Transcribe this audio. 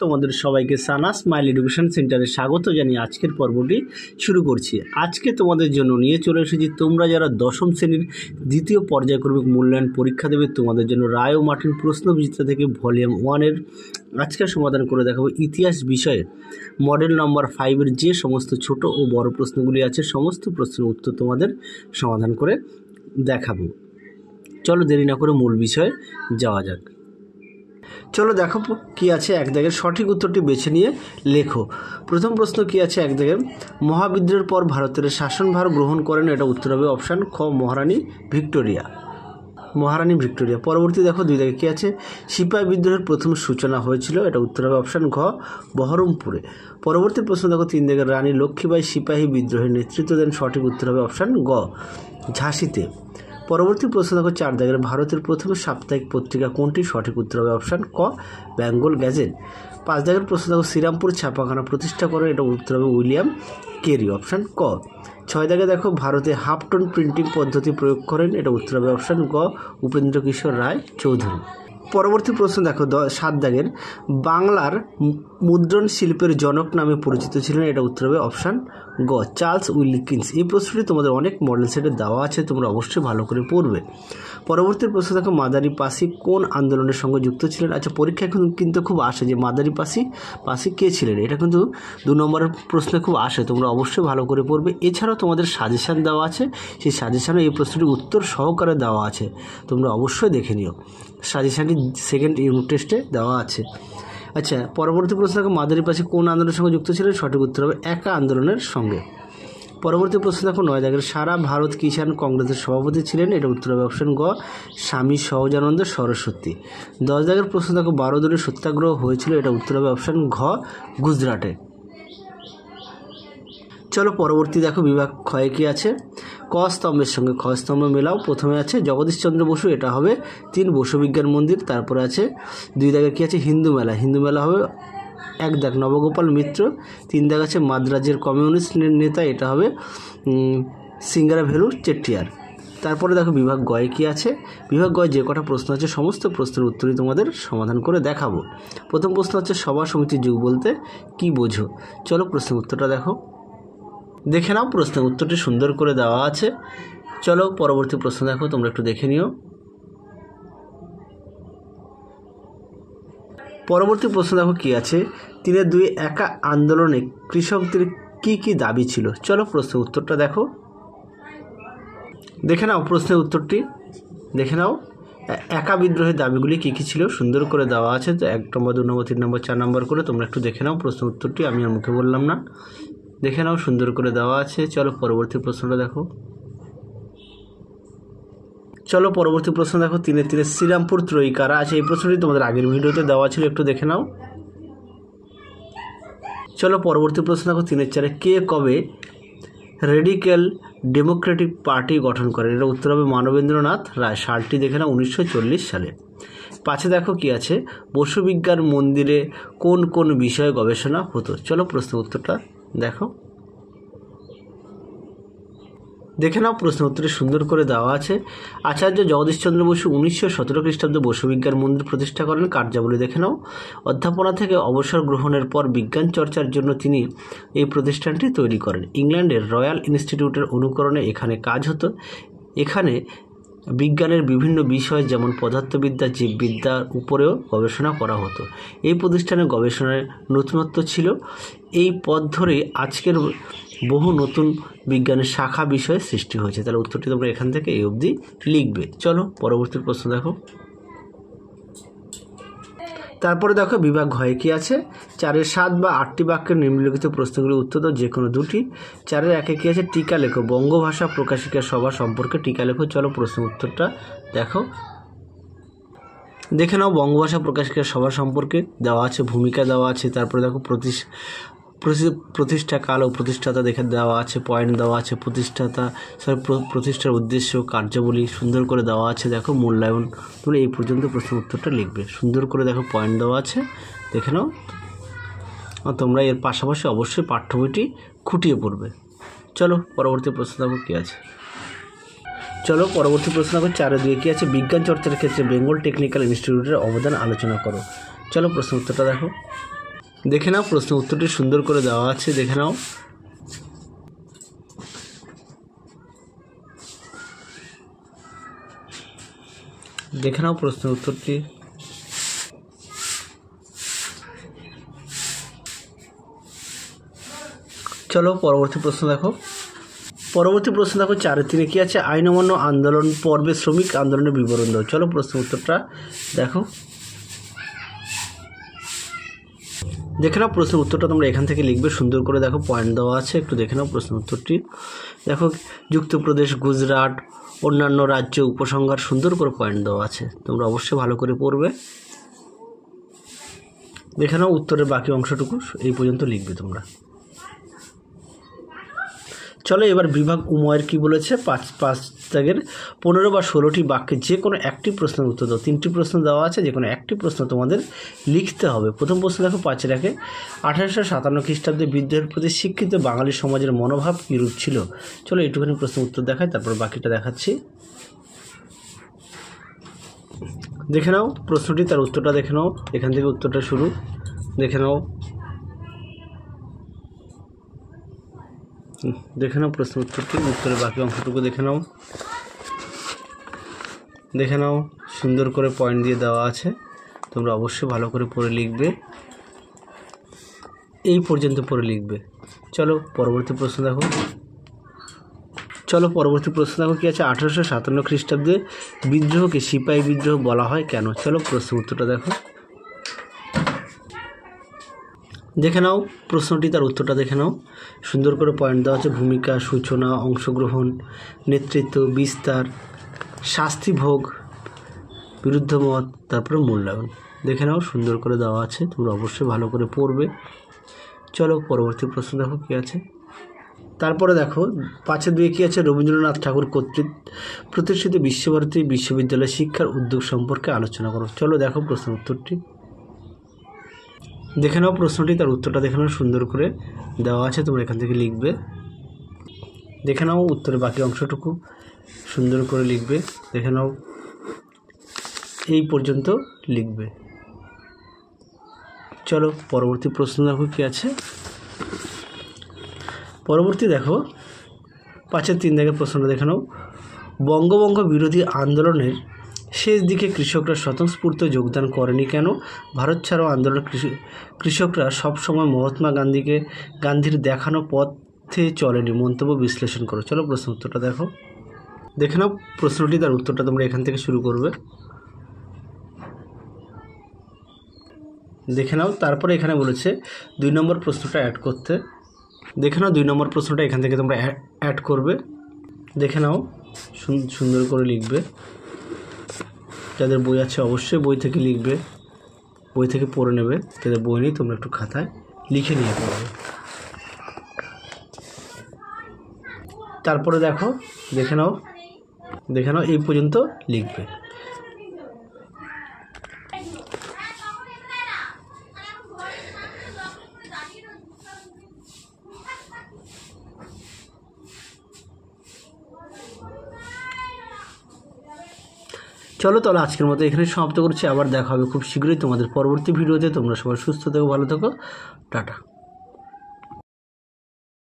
তোমাদের সবাইকে সানা smile education সেন্টারে স্বাগত জানিয়ে আজকের পর্বটি শুরু করছি। আজকে তোমাদের জন্য নিয়ে চলে এসেছি তোমরা যারা দশম শ্রেণীর দ্বিতীয় পর্যায়ক্রমিক মূল্যায়ন পরীক্ষা দেবে তোমাদের জন্য রায় ও মার্টিন প্রশ্নবিচিত্রা থেকে ভলিউম 1-এর আজকের সমাধান করে দেখাবো। ইতিহাস বিষয়ে মডেল নম্বর 5-এর যে সমস্ত ছোট ও বড় প্রশ্নগুলি আছে সমস্ত প্রশ্নের উত্তর তোমাদের সমাধান করে দেখাবো। চলো দেরি না করে মূল বিষয়ে যাওয়া যাক। চলো দেখো কি আছে এক দাগের, সঠিক উত্তরটি বেছে নিয়ে লেখো। প্রথম প্রশ্ন কি আছে এক দাগের, মহাবিদ্রোহের পর ভারতের শাসনভার গ্রহণ করেন, এটা উত্তর হবে অপশান খ মহারানী ভিক্টোরিয়া। পরবর্তী দেখো দুই দাগে কি আছে, সিপাহী বিদ্রোহের প্রথম সূচনা হয়েছিল, এটা উত্তর হবে অপশান ঘ বহরমপুরে। পরবর্তী প্রশ্ন দেখো তিন দাগের, রানী লক্ষ্মীবাঈ সিপাহী বিদ্রোহের নেতৃত্ব দেন, সঠিক উত্তর হবে অপশান গ ঝাঁসিতে। পরবর্তী প্রশ্ন দেখো চার দাগের, ভারতের প্রথম সাপ্তাহিক পত্রিকা কোনটি, সঠিক উত্তর হবে অপশান ক বেঙ্গল গ্যাজেট। পাঁচ দাগের প্রশ্ন দেখো শ্রীরামপুর ছাপাখানা প্রতিষ্ঠা করেন, এটা উত্তর হবে উইলিয়াম কেরি, অপশান ক। ছয় দাগে দেখো ভারতে হাফ টোন প্রিন্টিং পদ্ধতি প্রয়োগ করেন, এটা উত্তর হবে অপশান গ উপেন্দ্র কিশোর রায় চৌধুরী। পরবর্তী প্রশ্ন দেখো সাত দাগের, বাংলার মুদ্রণ শিল্পের জনক নামে পরিচিত ছিলেন, এটা উত্তর হবে অপশান গ চার্লস উইলকিন্স। এই প্রশ্নটি তোমাদের অনেক মডেল সেটে দেওয়া আছে, তোমরা অবশ্যই ভালো করে পড়বে। পরবর্তী প্রশ্ন দেখো মাদারি পাসি কোন আন্দোলনের সঙ্গে যুক্ত ছিলেন। আচ্ছা, পরীক্ষায় কিন্তু খুব আসে যে মাদারি পাসি কে ছিলেন, এটা কিন্তু 2 নম্বরের প্রশ্নে খুব আসে, তোমরা অবশ্যই ভালো করে পড়বে। এছাড়াও তোমাদের সাজেশান দেওয়া আছে, সেই সাজেশানে এই প্রশ্নটির উত্তর সহকারে দেওয়া আছে, তোমরা অবশ্যই দেখে নিও। সাজেশানটি সেকেন্ড ইউনিট টেস্টে দেওয়া আছে। আচ্ছা, পরবর্তী প্রশ্ন দেখো মাদারি পাসি কোন আন্দোলনের সঙ্গে যুক্ত ছিলেন, সঠিক উত্তর হবে একা আন্দোলনের সঙ্গে। পরবর্তী প্রশ্ন দেখো 9 দাগের, সারা ভারত কিষাণ কংগ্রেসের সভাপতি ছিলেন, এটা উত্তর হবে অপশান গ স্বামী সহজানন্দ সরস্বতী। 10 দাগের প্রশ্ন দেখো 12 দলীয় সত্যাগ্রহ হয়েছিল, এটা উত্তর হবে অপশান ঘ গুজরাটে। চলো পরবর্তী দেখো বিভাগ ক্ষয়ে কি আছে, ক স্তম্ভের সঙ্গে খ স্তম্ভ মেলাও। প্রথমে আছে জগদীশচন্দ্র বসু, এটা হবে 3 বসু বিজ্ঞান মন্দির। তারপরে আছে 2 দাগে কি আছে হিন্দু মেলা হবে 1 দাগ নবগোপাল মিত্র। 3 দাগ আছে মাদ্রাজের কমিউনিস্ট নেতা, এটা হবে সিঙ্গারা ভেলু চেট্টিয়ার। তারপরে দেখো বিভাগ গয়ে কি আছে, বিভাগ গয়ে যে কটা প্রশ্ন আছে সমস্ত প্রশ্নের উত্তরই তোমাদের সমাধান করে দেখাবো। প্রথম প্রশ্ন হচ্ছে সভা সমিতির যুগ বলতে কি বোঝো। চলো প্রশ্নের উত্তরটা দেখে নাও, প্রশ্নের উত্তরটি সুন্দর করে দেওয়া আছে। চলো পরবর্তী প্রশ্ন দেখো, তোমরা একটু দেখে নিও। পরবর্তী প্রশ্ন দেখো কি আছে, 3-2 একা আন্দোলনে কৃষকদের কি কি দাবি ছিল। চলো প্রশ্নের উত্তরটা দেখে নাও, প্রশ্নের উত্তরটি দেখে নাও। একা বিদ্রোহের দাবিগুলি কী কী ছিল সুন্দর করে দেওয়া আছে, তো 1 নম্বর 2 নম্বর 3 নম্বর 4 নম্বর করে তোমরা একটু দেখে নাও প্রশ্নের উত্তরটি, আমি আর মুখে বললাম না, দেখে নাও সুন্দর করে দেওয়া আছে। চলো পরবর্তী প্রশ্নটা দেখো। চলো পরবর্তী প্রশ্ন দেখো 3-3 শ্রীরামপুর ত্রয়ী কারা আছে। এই প্রশ্নটি তোমাদের আগের ভিডিওতে দেওয়া ছিল, একটু দেখে নাও। চলো পরবর্তী প্রশ্ন দেখো 3-4 কে কবে রেডিক্যাল ডেমোক্রেটিক পার্টি গঠন করেন, এটা উত্তর হবে মানবেন্দ্রনাথ রায়। সালটি দেখে নাও 1940 সালে। 5 দেখো কি আছে, বসু বিজ্ঞান মন্দিরে কোন কোন বিষয়ে গবেষণা হতো। চলো প্রশ্নের উত্তরটা দেখে নাও, প্রশ্ন উত্তরে সুন্দর করে দেওয়া আছে। আচার্য জগদীশচন্দ্র বসু 1917 খ্রিস্টাব্দে বসু বিজ্ঞান মন্দির প্রতিষ্ঠা করেন, কার্যাবলী দেখে নাও। অধ্যাপনা থেকে অবসর গ্রহণের পর বিজ্ঞান চর্চার জন্য তিনি এই প্রতিষ্ঠানটি তৈরি করেন। ইংল্যান্ডের রয়্যাল ইনস্টিটিউটের অনুকরণে এখানে কাজ হতো। এখানে বিজ্ঞানের বিভিন্ন বিষয় যেমন পদার্থবিদ্যা জীববিদ্যার উপরেও গবেষণা করা হতো। এই প্রতিষ্ঠানে গবেষণার নতুনত্ব ছিল। এই পথ ধরে আজকের বহু নতুন বিজ্ঞানের শাখা বিষয় সৃষ্টি হয়েছে। তাহলে উত্তরটি তোমরা এখান থেকে এই অবধি লিখবে। চলো পরবর্তী প্রশ্ন দেখো। তারপরে দেখো বিভাগ ঘয়ে কি আছে, 4-এর 7 বা 8টি বাক্যের নিম্নলিখিত প্রশ্নগুলির উত্তর দাও, যে কোনো 2টি। 4-এর 1-এ কি আছে, টিকা লেখো, বঙ্গভাষা প্রকাশিকা সভা সম্পর্কে টিকা লেখো। চলো প্রশ্নের উত্তরটা দেখে নাও। বঙ্গভাষা প্রকাশিকা সভা সম্পর্কে দেওয়া আছে, ভূমিকা দেওয়া আছে। তারপরে দেখো প্রতিষ্ঠা কাল ও প্রতিষ্ঠাতা দেখে দেওয়া আছে, পয়েন্ট দেওয়া আছে, প্রতিষ্ঠার উদ্দেশ্য কার্যাবলী সুন্দর করে দেওয়া আছে। দেখো মূল্যায়ন, তোমরা এই পর্যন্ত প্রশ্নের উত্তরটা লিখবে, সুন্দর করে দেখো পয়েন্ট দেওয়া আছে, দেখে নাও। তোমরা এর পাশাপাশি অবশ্যই পাঠ্য বইটি খুঁটিয়ে পড়বে। চলো পরবর্তী প্রশ্ন দেখো কী আছে। চলো পরবর্তী প্রশ্ন দেখো 4-2 কী আছে, বিজ্ঞান চর্চার ক্ষেত্রে বেঙ্গল টেকনিক্যাল ইনস্টিটিউটের অবদান আলোচনা করো। চলো প্রশ্ন উত্তরটা দেখো। দেখে নাও প্রশ্ন উত্তরটি সুন্দর করে দেওয়া আছে, দেখে নাও। দেখে নাও প্রশ্নের উত্তরটি। চলো পরবর্তী প্রশ্ন দেখো। পরবর্তী প্রশ্ন দেখো 4-3 কি আছে? আইন অমান্য আন্দোলন পর্বে শ্রমিক আন্দোলনের বিবরণ দাও। চলো প্রশ্নের উত্তরটা দেখো। দেখে নাও প্রশ্নের উত্তরটা তোমরা এখান থেকে লিখবে, সুন্দর করে দেখো পয়েন্ট দেওয়া আছে, একটু দেখে নাও প্রশ্নের উত্তরটি। দেখো যুক্তপ্রদেশ, গুজরাট, অন্যান্য রাজ্য, উপসংহার, সুন্দর করে পয়েন্ট দেওয়া আছে, তোমরা অবশ্যই ভালো করে পড়বে। দেখে নাও উত্তরের বাকি অংশটুকু এই পর্যন্ত লিখবে তোমরা। চলো এবার বিভাগ উময়ের কি বলেছে, 5 দাগের 15 বা 16টি বাক্যে যে কোনো একটি প্রশ্নের উত্তর দাও। 3টি প্রশ্ন দেওয়া আছে, যে কোনো একটি প্রশ্ন তোমাদের লিখতে হবে। প্রথম প্রশ্ন দেখো 5 রাখে 1857 খ্রিস্টাব্দে বিদ্রোহের প্রতি শিক্ষিত বাঙালি সমাজের মনোভাব কীরূপ ছিল। চলো এইটুখানি প্রশ্ন উত্তর দেখায়, তারপর বাকিটা দেখাচ্ছি। দেখে নাও প্রশ্নটি, তার উত্তরটা দেখে নাও, এখান থেকে উত্তরটা শুরু, দেখে নাও। দেখে নাও প্রশ্ন উত্তরটি, উত্তরের বাকি অংশটুকু দেখে নাও। দেখে নাও সুন্দর করে পয়েন্ট দিয়ে দেওয়া আছে, তোমরা অবশ্যই ভালো করে পড়ে লিখবে, এই পর্যন্ত পড়ে লিখবে। চলো পরবর্তী প্রশ্ন দেখো। চলো পরবর্তী প্রশ্ন দেখো কি আছে? 1857 খ্রিস্টাব্দে বিদ্রোহকে সিপাহী বিদ্রোহ বলা হয় কেন? চলো প্রশ্ন উত্তরটা দেখো। দেখে নাও প্রশ্নটি, তার উত্তরটা দেখে নাও, সুন্দর করে পয়েন্ট দেওয়া আছে। ভূমিকা, সূচনা, অংশগ্রহণ, নেতৃত্ব, বিস্তার, শাস্তিভোগ, বিরুদ্ধ মত, তারপরে মূল্যায়ন। দেখে নাও সুন্দর করে দেওয়া আছে, তোমরা অবশ্যই ভালো করে পড়বে। চলো পরবর্তী প্রশ্ন দেখো কি আছে। তারপরে দেখো 5-2 কি আছে? রবীন্দ্রনাথ ঠাকুর কর্তৃক প্রতিষ্ঠিত বিশ্বভারতী বিশ্ববিদ্যালয় শিক্ষার উদ্যোগ সম্পর্কে আলোচনা করো। চলো দেখো প্রশ্ন উত্তরটি। দেখে নাও প্রশ্নটি, তার উত্তরটা দেখে নাও, সুন্দর করে দেওয়া আছে, তোমরা এখান থেকে লিখবে। দেখে নাও উত্তরের বাকি অংশটুকু সুন্দর করে লিখবে, দেখে নাও এই পর্যন্ত লিখবে। চলো পরবর্তী প্রশ্ন দেখো কি আছে। পরবর্তী দেখো 5-3 দাগের প্রশ্নটা দেখে নাও। বঙ্গভঙ্গ বিরোধী আন্দোলনের শেষ দিকে কৃষকরা স্বতঃস্ফূর্ত যোগদান করেনি কেন? ভারত ছাড়ো আন্দোলন কৃষকরা সবসময় মহাত্মা গান্ধীর দেখানো পথে চলেনি, মন্তব্য বিশ্লেষণ করো। চলো প্রশ্ন উত্তরটা দেখো। দেখে নাও প্রশ্নটি, তার উত্তরটা তোমরা এখান থেকে শুরু করবে। দেখে নাও তারপরে এখানে বলেছে 2 নম্বর প্রশ্নটা অ্যাড করতে। দেখে নাও 2 নম্বর প্রশ্নটা এখান থেকে তোমরা অ্যাড করবে। দেখে নাও সুন্দর করে লিখবে, যাদের বই আছে অবশ্যই বই থেকে লিখবে, বই থেকে পড়ে নেবে, যাদের বই নেই তোমরা একটু খাতায় লিখে নিয়ে পড়বে। তারপরে দেখো, দেখে নাও এই পর্যন্ত লিখবে। চলো তাহলে আজকের মতো এখানে সমাপ্ত করছি, আবার দেখা হবে খুব শীঘ্রই তোমাদের পরবর্তী ভিডিওতে। তোমরা সবাই সুস্থ থেকো, ভালো থেকো, টাটা।